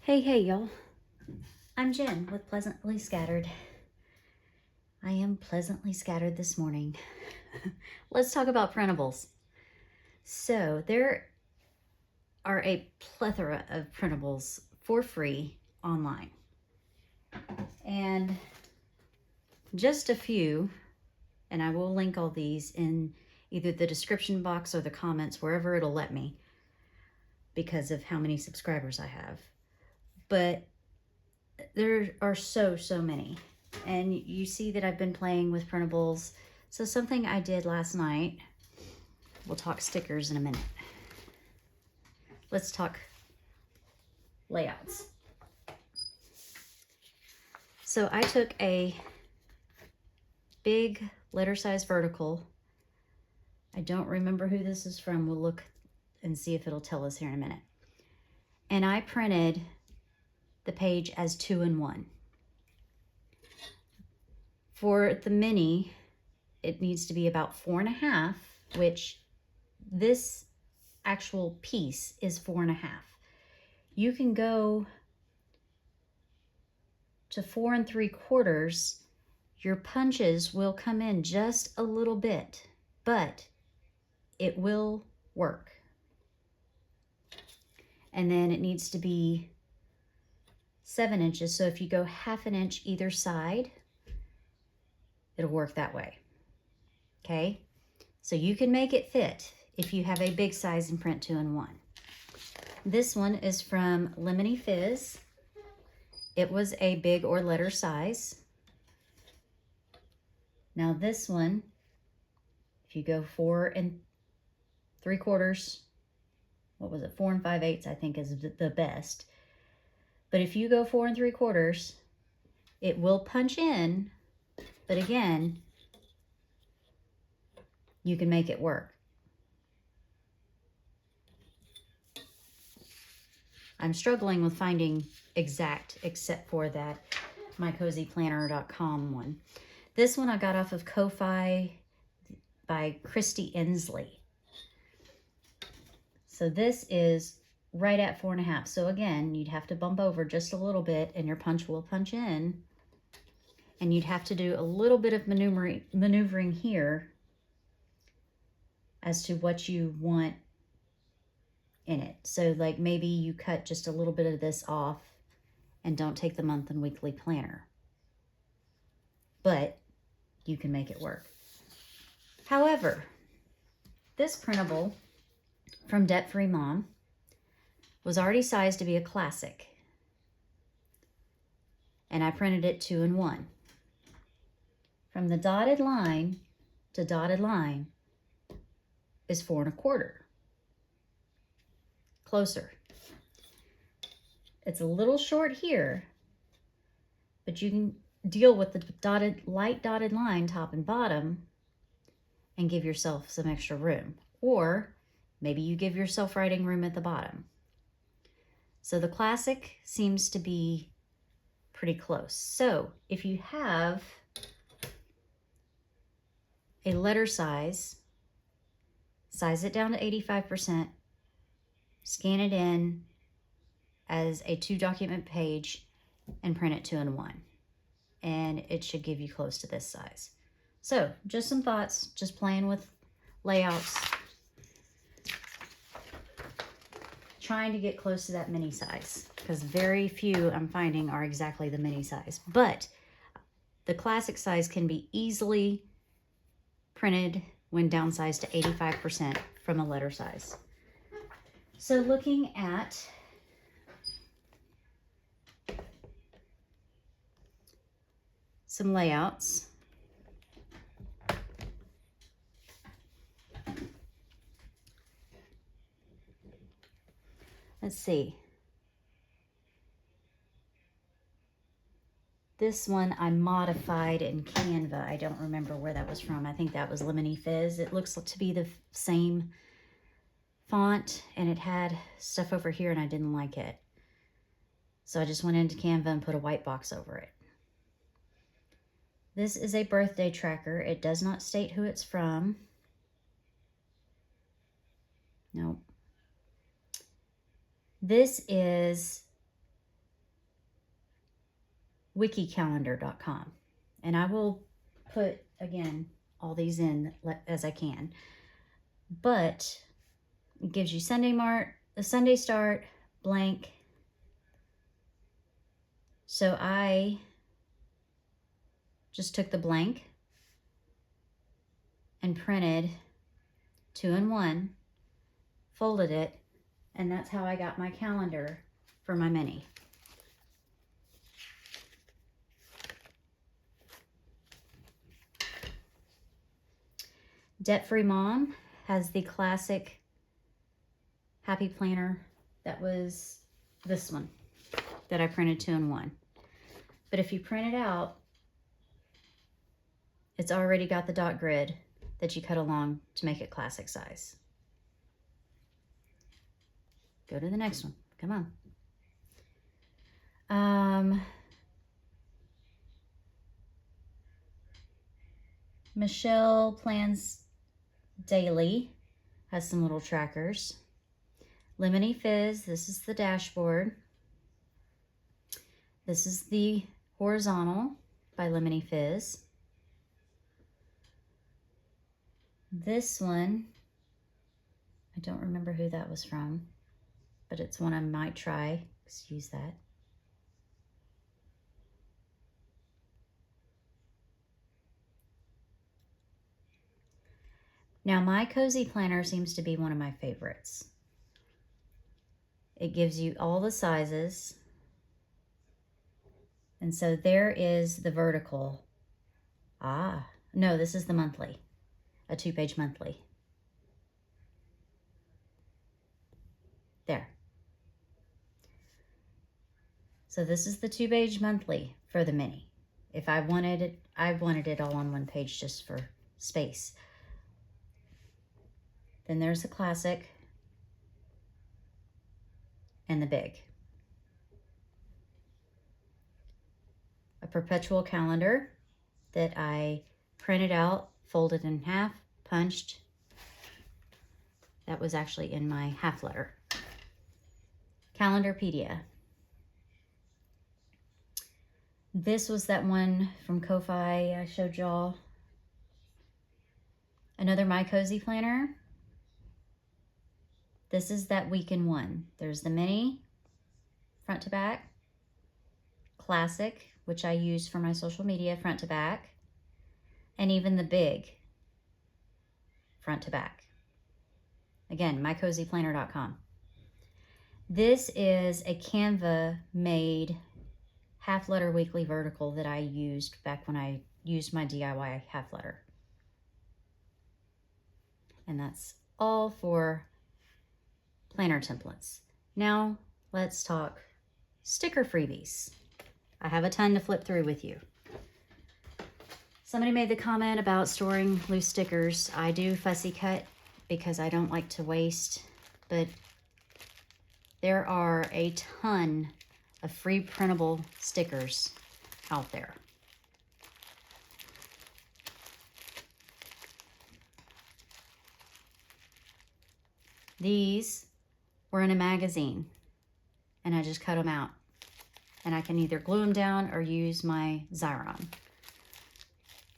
Hey, y'all. I'm Jen with Pleasantly Scattered. I am pleasantly scattered this morning. Let's talk about printables. So, there are a plethora of printables for free online. And just a few, and I will link all these in either the description box or the comments, wherever it'll let me, because of how many subscribers I have. But there are so many. And you see that I've been playing with printables. So something I did last night, we'll talk stickers in a minute. Let's talk layouts. So I took a big letter size vertical. I don't remember who this is from. We'll look and see if it'll tell us here in a minute. And I printed the page as 2-in-1. For the mini, it needs to be about 4.5, which this actual piece is 4.5. You can go to 4 3/4. Your punches will come in just a little bit, but it will work. And then it needs to be 7 inches. So if you go 1/2 inch either side, it'll work that way. Okay. So you can make it fit if you have a big size and print 2-in-1. This one is from Lemony Fizz. It was a big or letter size. Now this one, if you go 4 3/4, what was it? 4 5/8, I think is the best. But if you go 4 3/4, it will punch in, but again, you can make it work. I'm struggling with finding exact, except for that mycozyplanner.com one. This one I got off of Ko-Fi by Christy Inslee. So this is right at 4.5. So again, you'd have to bump over just a little bit and your punch will punch in. And you'd have to do a little bit of maneuvering here as to what you want in it. So like maybe you cut just a little bit of this off and don't take the month and weekly planner. But you can make it work. However, this printable from Debt Free Mom was already sized to be a classic. And I printed it 2-in-1. From the dotted line to dotted line is 4 1/4. Closer. It's a little short here, but you can deal with the light dotted line top and bottom and give yourself some extra room. Or maybe you give yourself writing room at the bottom. So the classic seems to be pretty close. So if you have a letter size it down to 85%, scan it in as a 2-document page, and print it 2-in-1. And it should give you close to this size. So just some thoughts, just playing with layouts, trying to get close to that mini size, because very few I'm finding are exactly the mini size. But the classic size can be easily printed when downsized to 85% from a letter size. So looking at some layouts. Let's see. This one I modified in Canva. I don't remember where that was from. I think that was Lemony Fizz. It looks to be the same font, and it had stuff over here and I didn't like it. So I just went into Canva and put a white box over it. This is a birthday tracker. It does not state who it's from. Nope. This is wikicalendar.com. And I will put, again, all these in as I can. But it gives you the Sunday start, blank. So I just took the blank and printed 2-in-1, folded it, and that's how I got my calendar for my mini. Debt-Free Mom has the classic Happy Planner. That was this one that I printed 2-in-1. But if you print it out, it's already got the dot grid that you cut along to make it classic size. Go to the next one. Come on. Masha Plans Daily has some little trackers. Lemony Fizz, this is the dashboard. This is the horizontal by Lemony Fizz. This one, I don't remember who that was from, but it's one I might try. Excuse that. Now, my Cozy Planner seems to be one of my favorites. It gives you all the sizes. And so there is the vertical. No, this is the monthly, a 2-page monthly. There. So this is the 2-page monthly for the mini. If I wanted it all on one page just for space. Then there's the classic and the big. A perpetual calendar that I printed out, folded in half, punched. That was actually in my half letter. Calendarpedia. This was that one from Ko-Fi I showed y'all. Another My Cozy Planner. This is that week in one. There's the mini, front to back. Classic, which I use for my social media, front to back. And even the big, front to back. Again, mycozyplanner.com. This is a Canva made half letter weekly vertical that I used back when I used my DIY half letter. And that's all for planner templates. Now let's talk sticker freebies. I have a ton to flip through with you. Somebody made the comment about storing loose stickers. I do fussy cut because I don't like to waste, but there are a ton of free printable stickers out there. These were in a magazine and I just cut them out. And I can either glue them down or use my Xyron.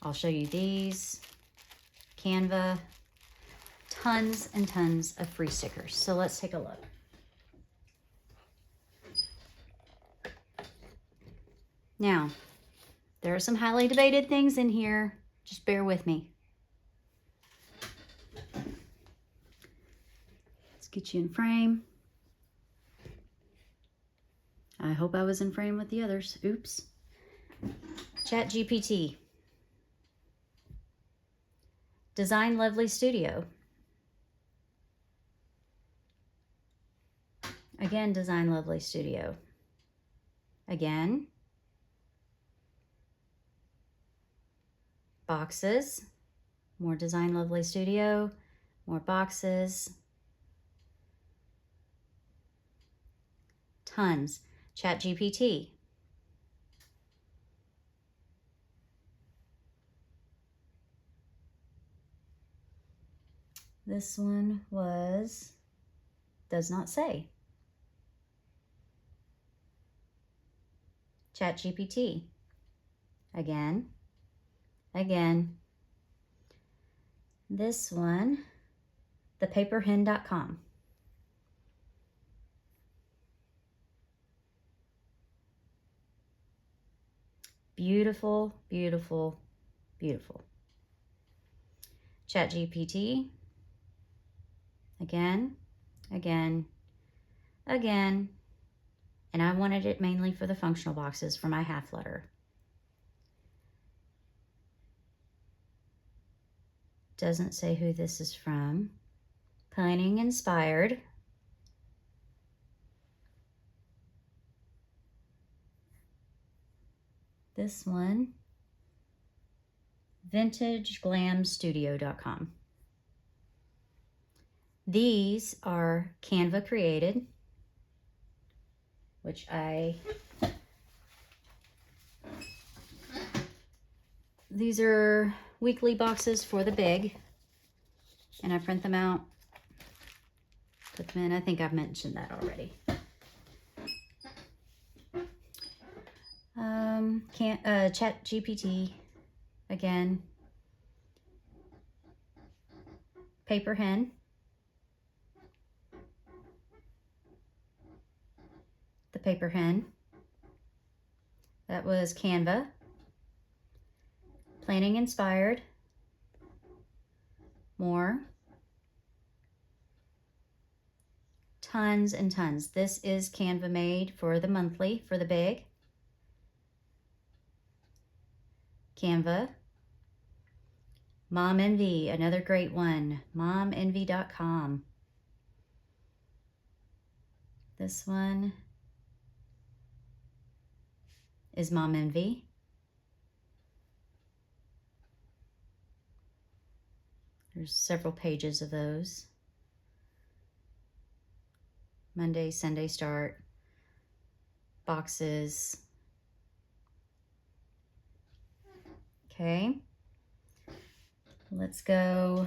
I'll show you these. Canva. Tons and tons of free stickers. So let's take a look. Now, there are some highly debated things in here. Just bear with me. Let's get you in frame. I hope I was in frame with the others. Oops. ChatGPT. Design Lovely Studio. Again, Design Lovely Studio. Again. Boxes. More Design Lovely Studio. More boxes. Tons. ChatGPT. This one was, does not say. ChatGPT. Again, again. This one, thepaperhen.com. Beautiful, beautiful, beautiful. ChatGPT. Again, again, again. And I wanted it mainly for the functional boxes for my half letter. Doesn't say who this is from. Planning Inspired. This one, vintageglamstudio.com. These are Canva created, which these are weekly boxes for the big, and I print them out, put them in. I think I've mentioned that already. ChatGPT, again. Paper Hen. The Paper Hen. That was Canva. Planning Inspired. More. Tons and tons. This is Canva made for the monthly, for the big. Canva. Mom Envy, another great one. MomEnvy.com. This one is Mom Envy. There's several pages of those. Monday, Sunday start. Boxes. Okay. Let's go.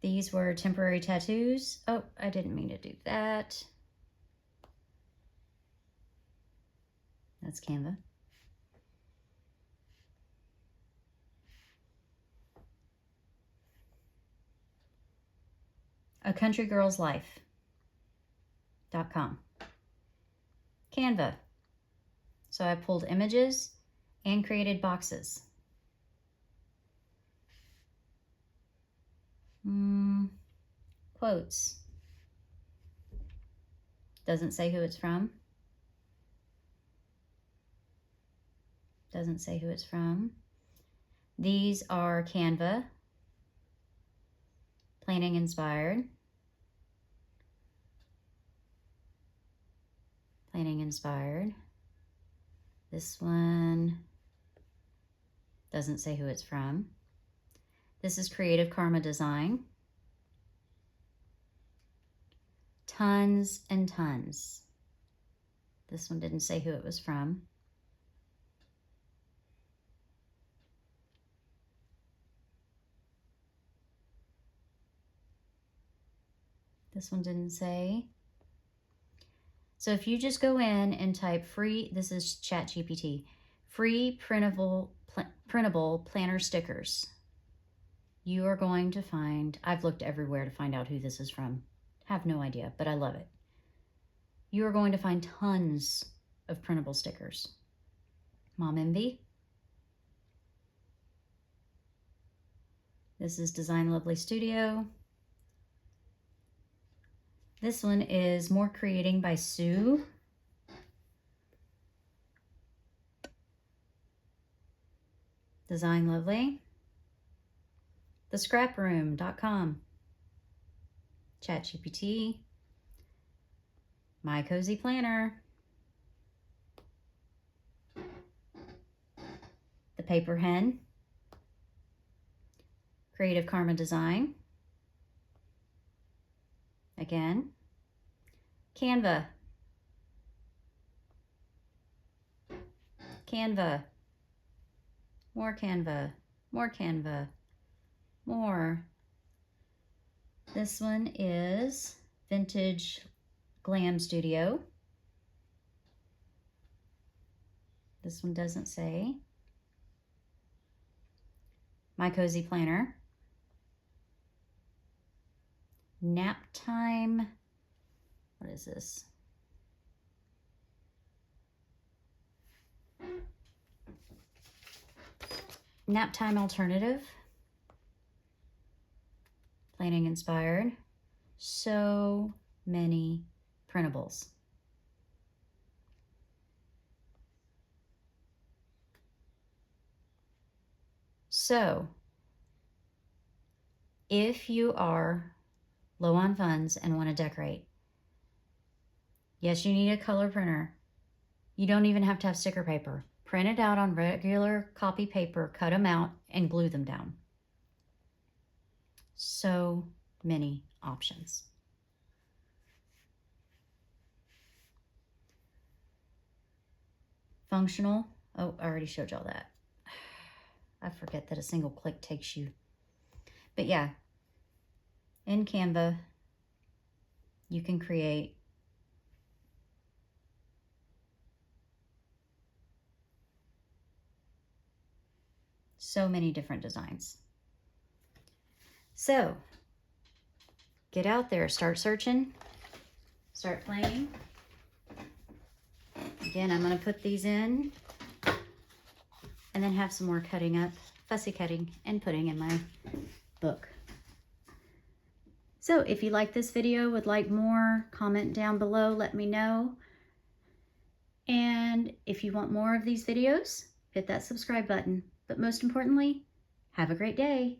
These were temporary tattoos. Oh, I didn't mean to do that. That's Canva. A Country Girl's Life.com. Canva. So I pulled images and created boxes. Quotes. Doesn't say who it's from. Doesn't say who it's from. These are Canva. Planning Inspired. Planning Inspired. This one doesn't say who it's from. This is Creative Karma Design. Tons and tons. This one didn't say who it was from. This one didn't say. So if you just go in and type free, this is ChatGPT, free printable planner stickers, you are going to find, I've looked everywhere to find out who this is from. Have no idea, but I love it. You are going to find tons of printable stickers. Mom Envy. This is Design Lovely Studio. This one is More Creating by Sue. Design Lovely. TheScrapRoom.com. ChatGPT. My Cozy Planner. The Paper Hen. Creative Karma Design. Again. Canva. Canva. More Canva. More Canva. More. This one is Vintage Glam Studio. This one doesn't say. My Cozy Planner. Nap Time. What is this? Nap Time Alternative. Planning Inspired. So many printables. So, if you are low on funds and want to decorate, yes, you need a color printer. You don't even have to have sticker paper. Print it out on regular copy paper, cut them out, and glue them down. So many options. Functional. Oh, I already showed y'all that. I forget that a single click takes you. But yeah, in Canva, you can create so many different designs. So, get out there, start searching, start playing. Again, I'm going to put these in and then have some more cutting up, fussy cutting, and putting in my book. So if you like this video, would like more, comment down below, let me know. And if you want more of these videos, hit that subscribe button. But most importantly, have a great day.